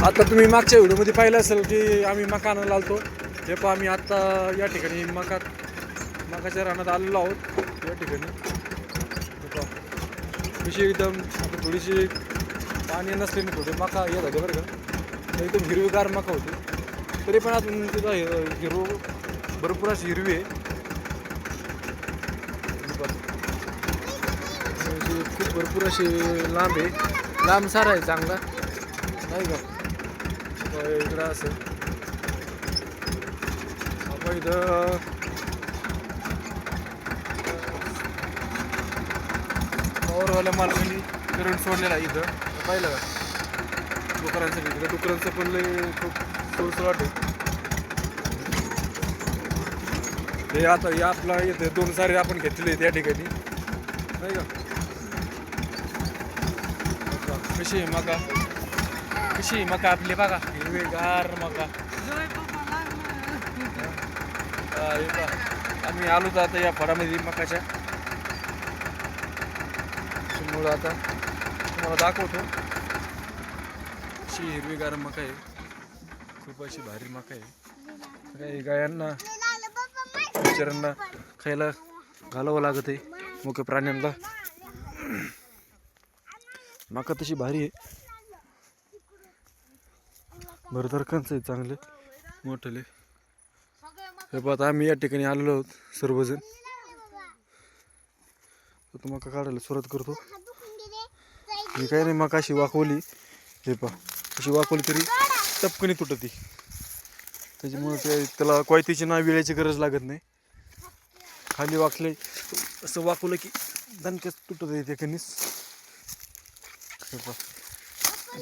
आता तुम्ही मागच्या व्हिडिओमध्ये पाहिलं असेल की आम्ही मका आणायला आलतो. हे पहा आम्ही आत्ता या ठिकाणी मकाच्या रानात आलेलो आहोत. या ठिकाणी हे पहा कशी एकदम आता थोडीशी पाणी नसल्याने थोडे मका येत होते बरं का. एकदम हिरवीगार मका होती तरी पण अजून तिथं हिरव भरपूर अशी हिरवी आहे. खूप भरपूर अशी लांब आहे, लांब सारा आहे चांगला नाही का. इकडं असं आपण इथं पॉवरवाल्या मालकांनी करंट सोडलेला आहे इथं पाहिलं का. डुकरांचं पण लय खूप सुळसुळाट आहे. हे आता या आपला इथे 2 सारे आपण घेतलेले त्या ठिकाणी नाही का. कशी आहे मका आपली बघा, हिरवेगार मका. आम्ही आलो तर आता या फळामध्ये मकाच्या मुळे आता तुम्हाला दाखवतो. अशी हिरवीगार मका आहे, खूप अशी भारी मका आहे. काही गायांना बिचाऱ्यांना खायला घालावं लागत आहे, मुख्य प्राण्यांना. मका तशी भारी आहे, भरदार कंच आहे चांगले मोठले. हे पाहता आम्ही या ठिकाणी आलेलो आहोत सर्वजण. तर मका काढायला सुरुवात करतो. ही काही नाही मका अशी वाकवली, हे पहा अशी वाकवली तरी टपकनी तुटती. त्याच्यामुळे त्याला कोयतीची नाव विळायची गरज लागत नाही. खाली वाकले असं वाकवलं की दणक्याच तुटत आहे ते कणीस. हे पहा